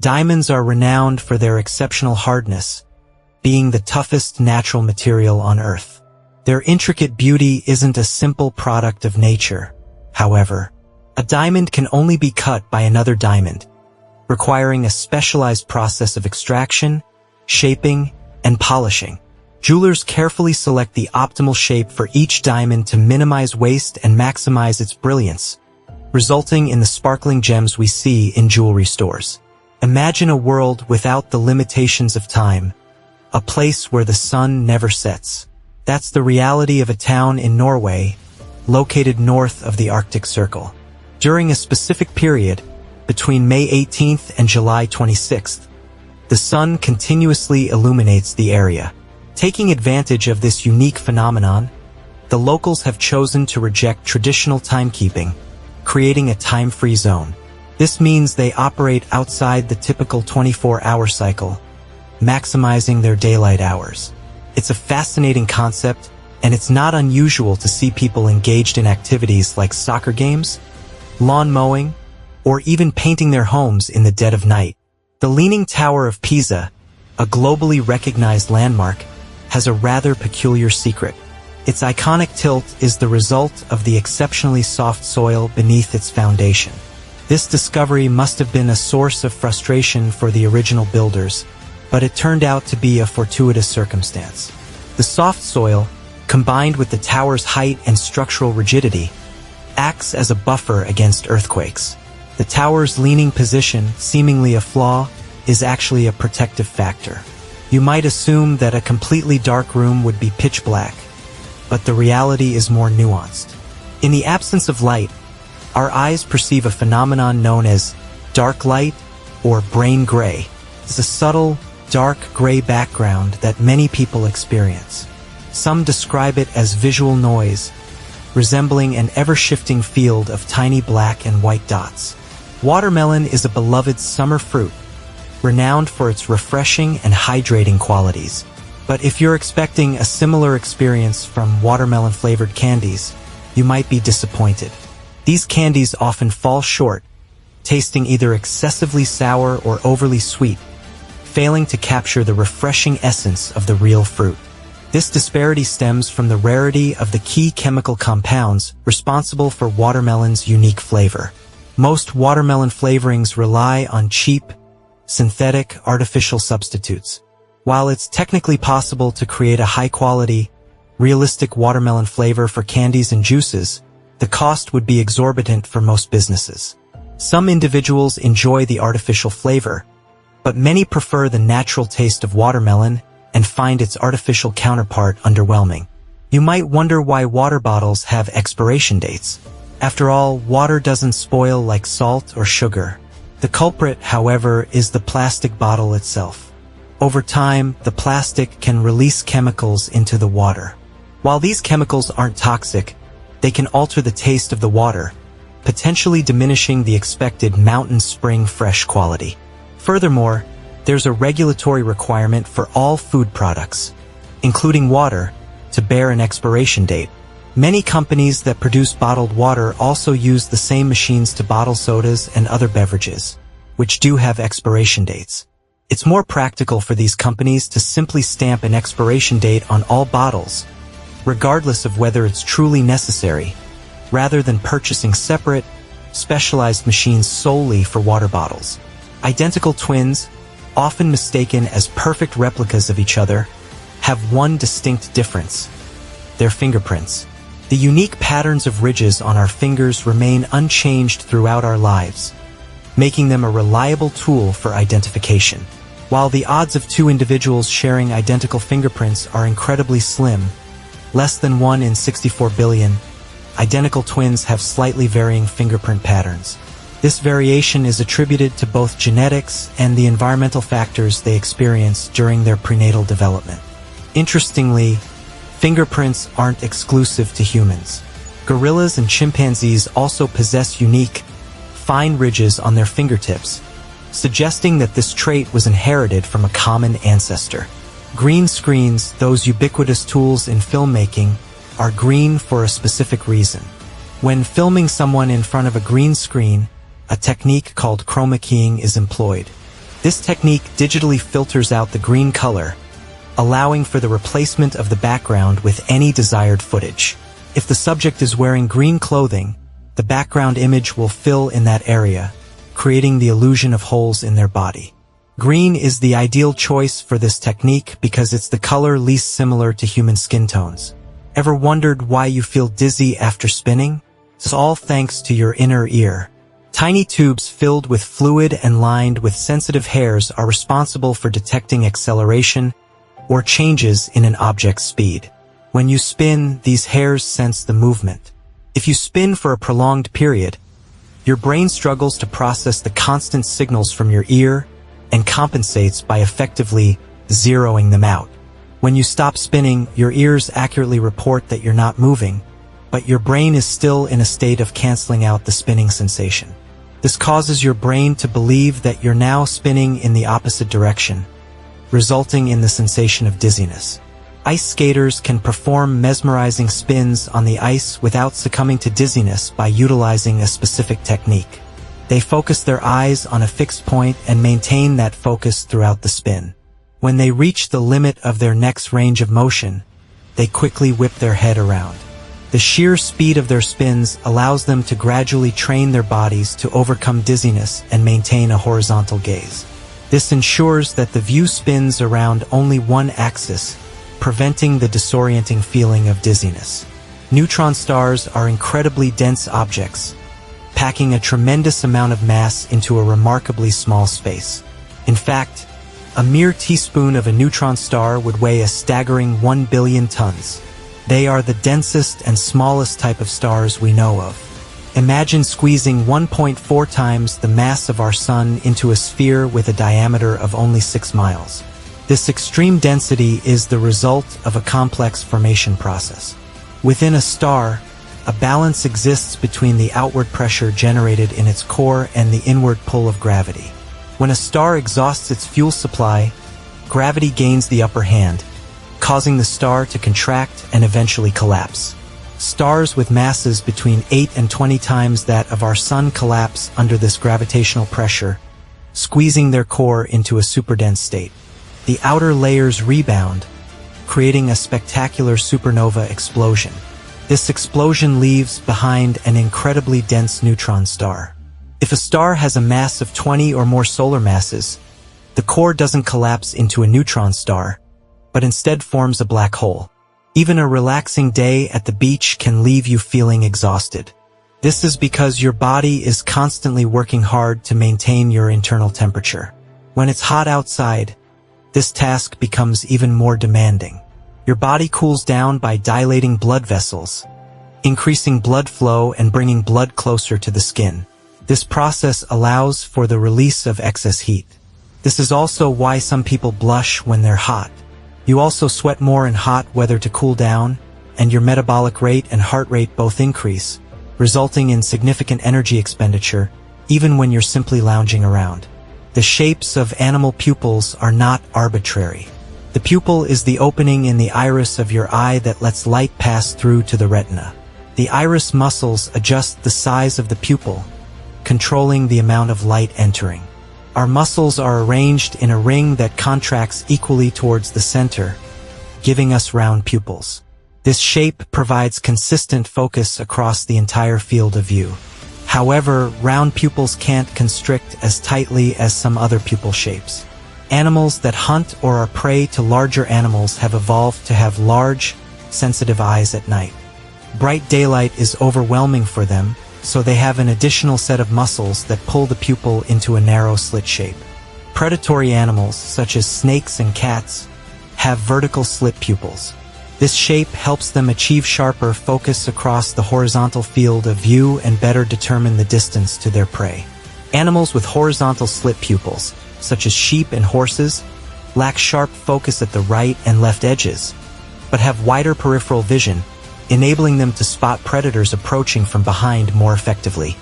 Diamonds are renowned for their exceptional hardness, being the toughest natural material on Earth. Their intricate beauty isn't a simple product of nature. However, a diamond can only be cut by another diamond, requiring a specialized process of extraction, shaping, and polishing. Jewelers carefully select the optimal shape for each diamond to minimize waste and maximize its brilliance, resulting in the sparkling gems we see in jewelry stores. Imagine a world without the limitations of time, a place where the sun never sets. That's the reality of a town in Norway, located north of the Arctic Circle. During a specific period, between May 18th and July 26th, the sun continuously illuminates the area. Taking advantage of this unique phenomenon, the locals have chosen to reject traditional timekeeping, creating a time-free zone. This means they operate outside the typical 24-hour cycle, maximizing their daylight hours. It's a fascinating concept, and it's not unusual to see people engaged in activities like soccer games, lawn mowing, or even painting their homes in the dead of night. The Leaning Tower of Pisa, a globally recognized landmark, has a rather peculiar secret. Its iconic tilt is the result of the exceptionally soft soil beneath its foundation. This discovery must have been a source of frustration for the original builders, but it turned out to be a fortuitous circumstance. The soft soil, combined with the tower's height and structural rigidity, acts as a buffer against earthquakes. The tower's leaning position, seemingly a flaw, is actually a protective factor. You might assume that a completely dark room would be pitch black, but the reality is more nuanced. In the absence of light, our eyes perceive a phenomenon known as dark light or brain gray. It's a subtle, dark gray background that many people experience. Some describe it as visual noise, resembling an ever-shifting field of tiny black and white dots. Watermelon is a beloved summer fruit, renowned for its refreshing and hydrating qualities. But if you're expecting a similar experience from watermelon-flavored candies, you might be disappointed. These candies often fall short, tasting either excessively sour or overly sweet, failing to capture the refreshing essence of the real fruit. This disparity stems from the rarity of the key chemical compounds responsible for watermelon's unique flavor. Most watermelon flavorings rely on cheap, synthetic, artificial substitutes. While it's technically possible to create a high-quality, realistic watermelon flavor for candies and juices, the cost would be exorbitant for most businesses. Some individuals enjoy the artificial flavor, but many prefer the natural taste of watermelon and find its artificial counterpart underwhelming. You might wonder why water bottles have expiration dates. After all, water doesn't spoil like salt or sugar. The culprit, however, is the plastic bottle itself. Over time, the plastic can release chemicals into the water. While these chemicals aren't toxic, they can alter the taste of the water, potentially diminishing the expected mountain spring fresh quality. Furthermore, there's a regulatory requirement for all food products, including water, to bear an expiration date. Many companies that produce bottled water also use the same machines to bottle sodas and other beverages, which do have expiration dates. It's more practical for these companies to simply stamp an expiration date on all bottles, regardless of whether it's truly necessary, rather than purchasing separate, specialized machines solely for water bottles. Identical twins, often mistaken as perfect replicas of each other, have one distinct difference: their fingerprints. The unique patterns of ridges on our fingers remain unchanged throughout our lives, making them a reliable tool for identification. While the odds of two individuals sharing identical fingerprints are incredibly slim, less than 1 in 64 billion, identical twins have slightly varying fingerprint patterns. This variation is attributed to both genetics and the environmental factors they experience during their prenatal development. Interestingly, fingerprints aren't exclusive to humans. Gorillas and chimpanzees also possess unique, fine ridges on their fingertips, suggesting that this trait was inherited from a common ancestor. Green screens, those ubiquitous tools in filmmaking, are green for a specific reason. When filming someone in front of a green screen, a technique called chroma keying is employed. This technique digitally filters out the green color, allowing for the replacement of the background with any desired footage. If the subject is wearing green clothing, the background image will fill in that area, creating the illusion of holes in their body. Green is the ideal choice for this technique because it's the color least similar to human skin tones. Ever wondered why you feel dizzy after spinning? It's all thanks to your inner ear. Tiny tubes filled with fluid and lined with sensitive hairs are responsible for detecting acceleration or changes in an object's speed. When you spin, these hairs sense the movement. If you spin for a prolonged period, your brain struggles to process the constant signals from your ear and compensates by effectively zeroing them out. When you stop spinning, your ears accurately report that you're not moving, but your brain is still in a state of canceling out the spinning sensation. This causes your brain to believe that you're now spinning in the opposite direction, resulting in the sensation of dizziness. Ice skaters can perform mesmerizing spins on the ice without succumbing to dizziness by utilizing a specific technique. They focus their eyes on a fixed point and maintain that focus throughout the spin. When they reach the limit of their next range of motion, they quickly whip their head around. The sheer speed of their spins allows them to gradually train their bodies to overcome dizziness and maintain a horizontal gaze. This ensures that the view spins around only one axis, preventing the disorienting feeling of dizziness. Neutron stars are incredibly dense objects, packing a tremendous amount of mass into a remarkably small space. In fact, a mere teaspoon of a neutron star would weigh a staggering 1 billion tons. They are the densest and smallest type of stars we know of. Imagine squeezing 1.4 times the mass of our Sun into a sphere with a diameter of only 6 miles. This extreme density is the result of a complex formation process. Within a star, a balance exists between the outward pressure generated in its core and the inward pull of gravity. When a star exhausts its fuel supply, gravity gains the upper hand, causing the star to contract and eventually collapse. Stars with masses between 8 and 20 times that of our Sun collapse under this gravitational pressure, squeezing their core into a superdense state. The outer layers rebound, creating a spectacular supernova explosion. This explosion leaves behind an incredibly dense neutron star. If a star has a mass of 20 or more solar masses, the core doesn't collapse into a neutron star, but instead forms a black hole. Even a relaxing day at the beach can leave you feeling exhausted. This is because your body is constantly working hard to maintain your internal temperature. When it's hot outside, this task becomes even more demanding. Your body cools down by dilating blood vessels, increasing blood flow and bringing blood closer to the skin. This process allows for the release of excess heat. This is also why some people blush when they're hot. You also sweat more in hot weather to cool down, and your metabolic rate and heart rate both increase, resulting in significant energy expenditure, even when you're simply lounging around. The shapes of animal pupils are not arbitrary. The pupil is the opening in the iris of your eye that lets light pass through to the retina. The iris muscles adjust the size of the pupil, controlling the amount of light entering. Our muscles are arranged in a ring that contracts equally towards the center, giving us round pupils. This shape provides consistent focus across the entire field of view. However, round pupils can't constrict as tightly as some other pupil shapes. Animals that hunt or are prey to larger animals have evolved to have large, sensitive eyes at night. Bright daylight is overwhelming for them, so they have an additional set of muscles that pull the pupil into a narrow slit shape. Predatory animals, such as snakes and cats, have vertical slit pupils. This shape helps them achieve sharper focus across the horizontal field of view and better determine the distance to their prey. Animals with horizontal slit pupils, such as sheep and horses, lack sharp focus at the right and left edges, but have wider peripheral vision, enabling them to spot predators approaching from behind more effectively.